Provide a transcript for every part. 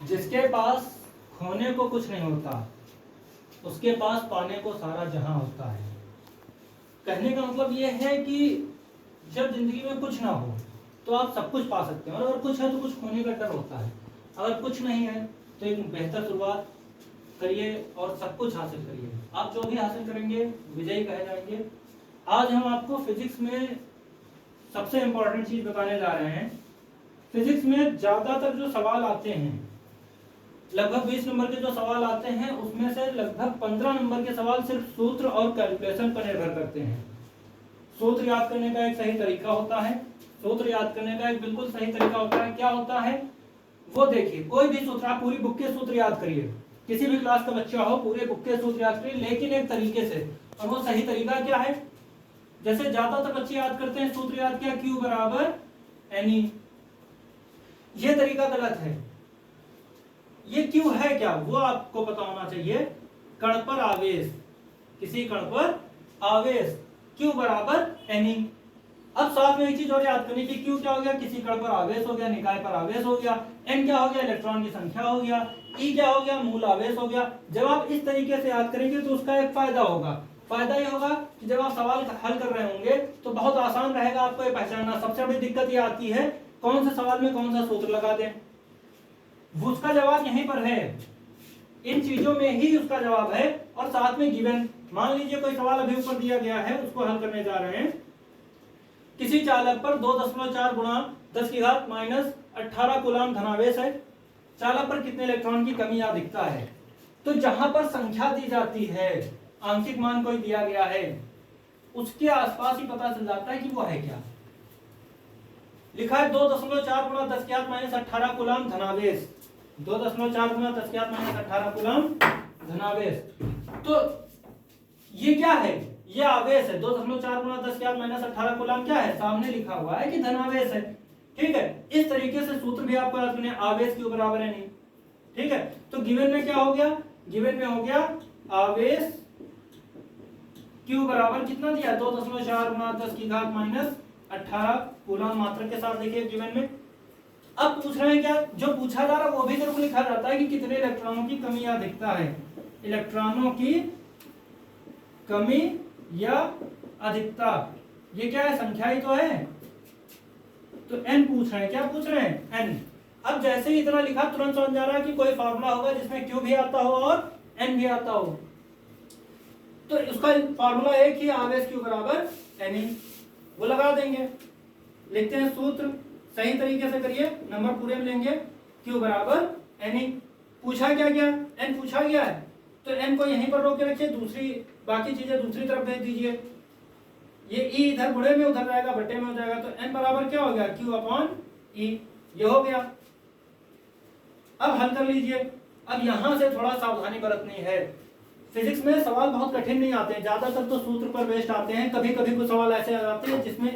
जिसके पास खोने को कुछ नहीं होता उसके पास पाने को सारा जहां होता है। कहने का मतलब ये है कि जब जिंदगी में कुछ ना हो तो आप सब कुछ पा सकते हैं, और अगर कुछ है तो कुछ खोने का डर होता है। अगर कुछ नहीं है तो एक बेहतर शुरुआत करिए और सब कुछ हासिल करिए। आप जो भी हासिल करेंगे विजयी कहे जाएंगे। आज हम आपको फिजिक्स में सबसे इंपॉर्टेंट चीज बताने जा रहे हैं। फिजिक्स में ज्यादातर जो सवाल आते हैं, लगभग 20 नंबर के जो सवाल आते हैं उसमें से लगभग 15 नंबर के सवाल सिर्फ सूत्र और कैलकुलेशन पर निर्भर करते हैं। सूत्र याद करने का एक सही तरीका होता है, सूत्र याद करने का एक बिल्कुल सही तरीका होता है। क्या होता है वो देखिए। कोई भी सूत्र, आप पूरी बुक के सूत्र याद करिए, किसी भी क्लास का बच्चा हो पूरे बुक के सूत्र याद करिए, लेकिन एक तरीके से। और वो सही तरीका क्या है? जैसे ज्यादातर बच्चे याद करते हैं सूत्र याद किया Q बराबर NE, ये तरीका गलत है। ये क्यों है क्या वो आपको पता होना चाहिए। कण पर आवेश, किसी कण पर आवेश Q बराबर NE। अब साथ में एक चीज और याद करनी कि Q क्या हो गया, किसी कण पर आवेश हो गया, निकाय पर आवेश हो गया। N क्या हो गया, इलेक्ट्रॉन की संख्या हो गया। E क्या हो गया, मूल आवेश हो गया। जब आप इस तरीके से याद करेंगे तो उसका एक फायदा होगा। फायदा ये होगा कि जब आप सवाल हल कर रहे होंगे तो बहुत आसान रहेगा आपको ये पहचानना। सबसे बड़ी दिक्कत ये आती है कौन से सवाल में कौन सा सूत्र लगा दें। उसका जवाब यहीं पर है, इन चीजों में ही उसका जवाब है। और साथ में गिवन, मान लीजिए कोई सवाल अभी ऊपर दिया गया है, उसको हल करने जा रहे हैं। किसी चालक पर 2.4 गुणा 10 की घात माइनस 18 कूलम धनावेश है। चालक पर कितने इलेक्ट्रॉन की कमी या दिखता है। तो जहां पर संख्या दी जाती है, आंशिक मान कोई दिया गया है, उसके आसपास ही पता चल जाता है कि वो है क्या। लिखा है 2.4 गुणा 10 की घात माइनस 18 कूलम धनावेश। 2.4 गुणा 10 की घात माइनस 18 कूलम धनावेश। तो ये क्या है, ये आवेश है। 2.4 गुणा 10 की घात माइनस 18 कूलम क्या है, सामने लिखा हुआ है कि धनावेश है। ठीक है, इस तरीके से सूत्र भी आपको याद करना है, आवेश Q बराबर है नहीं। ठीक है, तो गिवन में क्या हो गया, गिवन में हो गया आवेश Q बराबर कितना दिया, 2.4 गुणा 10 की घात माइनस 18 कूलम मात्रक के साथ देखिए गिवन में। अब पूछ रहे हैं क्या, जो पूछा जा रहा है वो भी जरूर लिखा जाता है कि कितने इलेक्ट्रॉनों की कमी या अधिकता है। इलेक्ट्रॉनों की कमी या अधिकता, ये क्या है, संख्या ही तो है। तो n पूछ रहे हैं, क्या पूछ रहे हैं, n। अब जैसे ही इतना लिखा तुरंत समझ जा रहा है कि कोई फार्मूला होगा जिसमें Q भी आता हो और n भी आता हो। तो उसका फार्मूला है कि आवेश Q बराबर NE, वो लगा देंगे। लिखते हैं सूत्र, सही तरीके से करिए, नंबर पूरे मिलेंगे। Q बराबर NE। पूछा क्या गया, n पूछा गया है, तो n को यहीं पर रोक के रखिए, दूसरी बाकी चीजें दूसरी तरफ भेज दीजिए। ये E इधर गुणे में उधर जाएगा, बटे में हो जाएगा, तो n बराबर क्या हो गया, Q अपॉन E, ये हो गया। अब हल कर लीजिए। अब यहां से थोड़ा सावधानी बरतनी है। फिजिक्स में सवाल बहुत कठिन नहीं आते हैं, ज्यादातर तो सूत्र पर बेस्ड आते हैं। कभी कभी कुछ सवाल ऐसे आ जाते हैं जिसमें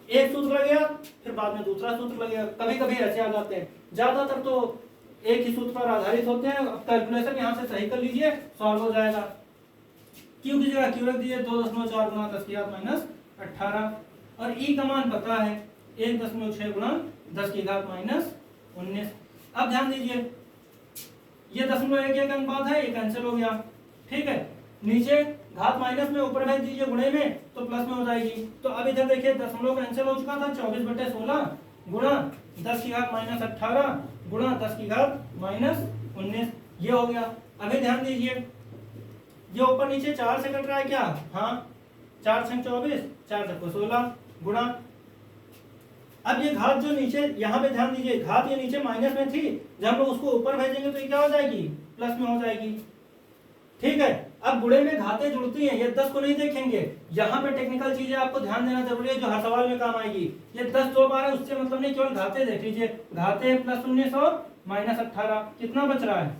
एक सूत्र लगेगा फिर बाद में दूसरा सूत्र लगेगा, कभी कभी ऐसे आ जाते हैं। ज्यादातर तो एक ही सूत्र पर आधारित होते हैं। अब कैलकुलेशन यहाँ से सही कर लीजिए, सॉल्व हो जाएगा। Q की जगह Q रख दीजिए, 2.4 गुणा 10 की घात माइनस 18, और E का मान पता है 1.6 गुणा 10 की घात माइनस 19। अब ध्यान दीजिए, ये 0.1 अनुपात है, ये कैंसिल हो गया। ठीक है, नीचे घात माइनस में ऊपर भेज दीजिए गुणे में, तो प्लस में हो जाएगी। तो अब इधर देखिए दशमलव कैंसिल हो चुका था, 24/16 गुणा 10 की घात माइनस 18 गुणा 10 की घात माइनस 19, ये हो गया। अभी ध्यान दीजिए, ये ऊपर नीचे 4 से कट रहा है क्या, हाँ, 4 से 24, 4 से 16 गुणा। अब ये घात जो नीचे, यहाँ पे ध्यान दीजिए, घात ये नीचे माइनस में थी, जब हम लोग उसको ऊपर भेजेंगे तो ये क्या हो जाएगी, प्लस में हो जाएगी। ठीक है, अब गुणे में घातें जुड़ती हैं, ये 10 को नहीं देखेंगे। यहाँ पे टेक्निकल चीजें आपको ध्यान देना जरूरी है जो हर सवाल में काम आएगी। ये 10 दो बार है, उससे मतलब नहीं, केवल घातें देख लीजिए। घातें प्लस 19 और माइनस 18, कितना बच रहा है,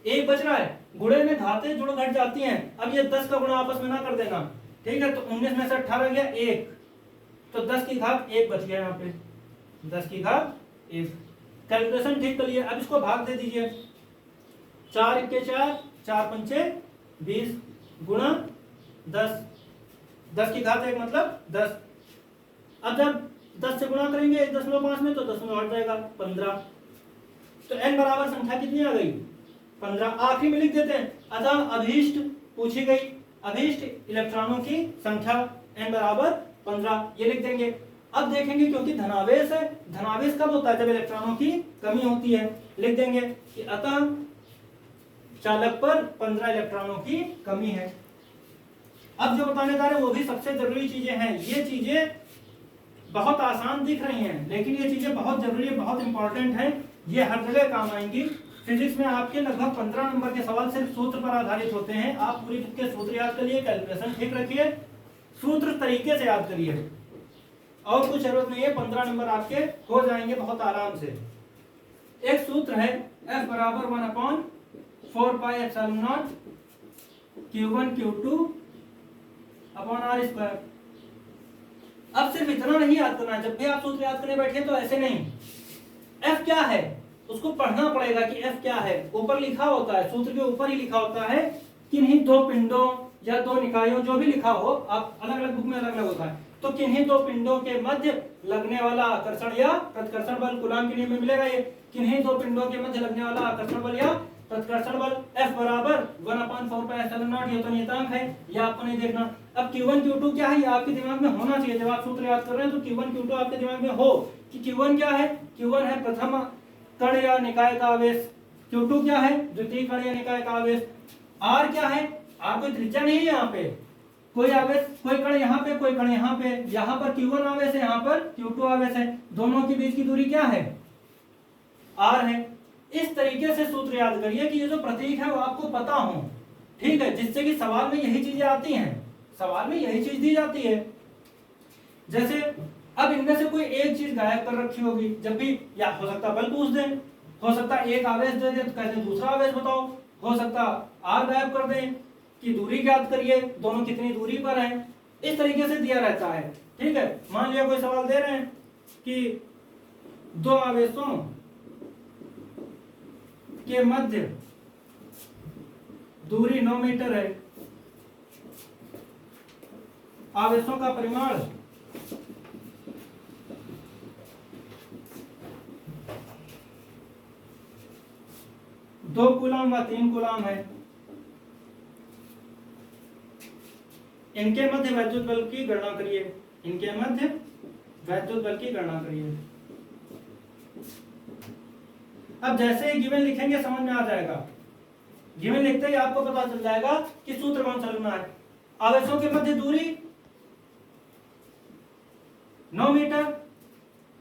1 बच रहा है। गुणे में घातें जुड़ घट जाती हैं। अब ये 10 का गुणा आपस में ना कर देना, ठीक है। तो 19 में से 18 गया 1, तो 10 की घात 1 बच गया यहाँ पे, 10 की घात 1। कैलकुलेशन ठीक कर लिए। अब इसको भाग दे दीजिए, 4 1 4, 4 5 20 गुणा 10, 10 की घात 1 मतलब 10। अब जब 10 से गुणा करेंगे 1.5 में तो 10 में हट जाएगा 15। तो n बराबर संख्या कितनी आ गई? 15। आखिरी में लिख देते हैं। अतः अभीष्ट पूछी गई, अभीष्ट इलेक्ट्रॉनों की संख्या n बराबर 15, ये लिख देंगे। अब देखेंगे क्योंकि धनावेश है, धनावेश कब होता है? जब इलेक्ट्रॉनों की कमी होती है। लिख देंगे कि अतः चालक पर 15 इलेक्ट्रॉनों की कमी है। अब जो बताने जा रहे हैं वो भी सबसे जरूरी चीजें हैं। ये चीजें बहुत आसान दिख रही हैं, लेकिन ये चीजें बहुत जरूरी है, बहुत इंपॉर्टेंट है। ये हर जगह काम आएंगी। फिजिक्स में आपके लगभग 15 नंबर के सवाल सिर्फ सूत्र पर आधारित होते हैं। आप पूरी बुक के सूत्र याद करिए, कैलकुलेशन ठीक रखिए, सूत्र तरीके से याद करिए, और कुछ जरूरत नहीं है। 15 नंबर आपके हो जाएंगे बहुत आराम से। एक सूत्र है F बराबर 1/4 pi epsilon not Q1 Q2 upon R square. अब सिर्फ इतना नहीं याद करना है, जब भी आप सूत्र याद करने बैठे तो ऐसे नहीं। F क्या है उसको पढ़ना पड़ेगा कि F क्या है। ऊपर लिखा होता है, सूत्र के ऊपर ही लिखा होता है किन्हीं दो पिंडों या दो निकायों, जो भी लिखा हो, आप अलग अलग बुक में अलग अलग होता है, तो किन्हीं दो पिंडों के मध्य लगने वाला आकर्षण या प्रतिकर्षण बल, कूलॉम के नियम में मिलेगा ये। किन्हीं दो पिंडों के मध्य लगने वाला आकर्षण बल या प्रतिकर्षण बल F बराबर 1/4 पाई एप्सिलॉन नॉट, ये तो नियतांक है, ये आपको नहीं देखना। अब Q1 Q2 क्या है ये आपके दिमाग में होना चाहिए। जब आप सूत्र याद कर रहे हैं तो Q1 Q2 आपके दिमाग में हो कि Q1 क्या है? Q1 है प्रथम कण या निकाय का आवेश, Q2 क्या है? द्वितीय कण या निकाय का आवेश, R क्या है? R कोई त्रिज्या नहीं है, यहाँ पे कोई आवेश, कोई कण यहाँ पे, कोई कण यहाँ पे, यहाँ पर Q1 आवेश है, यहाँ पर Q2 आवेश है, दोनों के बीच की दूरी क्या है? R है। इस तरीके से सूत्र याद करिए कि ये जो प्रतीक है वो आपको पता हो, ठीक है, जिससे कि सवाल में यही चीजें आती हैं, सवाल में यही चीज दी जाती है। जैसे अब इनमें से कोई एक चीज गायब कर रखी होगी, जब भी या हो सकता बल पूछ दें, हो सकता एक आवेश दे दे तो कहते दूसरा आवेश बताओ, हो सकता R गायब कर दें कि दूरी ज्ञात करिए, दोनों कितनी दूरी पर हैं, इस तरीके से दिया रहता है, ठीक है। मान लिया कोई सवाल दे रहे हैं कि दो आवेशों के मध्य दूरी 9 मीटर है, आवेशों का परिमाण 2 कूलम व 3 कूलम है, इनके मध्य वैद्युत बल की गणना करिए, इनके मध्य वैद्युत बल की गणना करिए। अब जैसे ही गिवन लिखेंगे समझ में आ जाएगा, गिवन लिखते ही आपको पता चल जाएगा कि सूत्र कौन सा लगना है। आवेशों के मध्य दूरी 9 मीटर,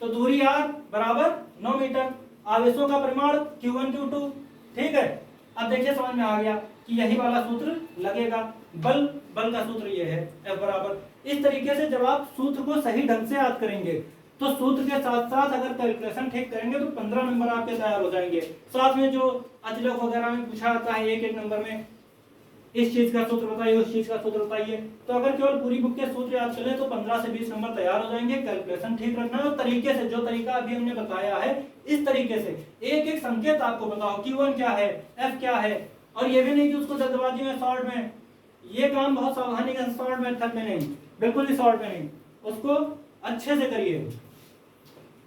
तो दूरी R बराबर 9 मीटर, आवेशों का परिमाण Q1 Q2, ठीक है। अब देखिए समझ में आ गया कि यही वाला सूत्र लगेगा। बल का सूत्र ये है F बराबर। इस तरीके से जब आप सूत्र को सही ढंग से याद करेंगे तो सूत्र के साथ साथ अगर कैलकुलेशन ठीक करेंगे तो 15 नंबर आपके तैयार हो जाएंगे। साथ में जो अचलक वगैरह में पूछा जाता है एक एक नंबर में, इस चीज का सूत्र बताइए, उस चीज का सूत्र बताइए, तो अगर केवल पूरी बुक के सूत्र याद करें तो 15 से 20 नंबर तैयार हो जाएंगे। कैलकुलेशन ठीक रखना है और तरीके से, जो तरीका अभी हमने बताया है इस तरीके से एक एक संकेत आपको बताओ, Q1 क्या है, F क्या है, और ये भी नहीं कि उसको जल्दबाजी में शॉर्ट में, ये काम बहुत सावधानी के शॉर्ट मेथड में नहीं, बिल्कुल भी शॉर्ट में नहीं, उसको अच्छे से करिए।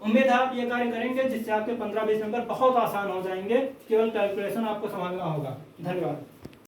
उम्मीद है आप ये कार्य करेंगे जिससे आपके 15-20 नंबर बहुत आसान हो जाएंगे, केवल कैलकुलेशन आपको संभालना होगा। धन्यवाद।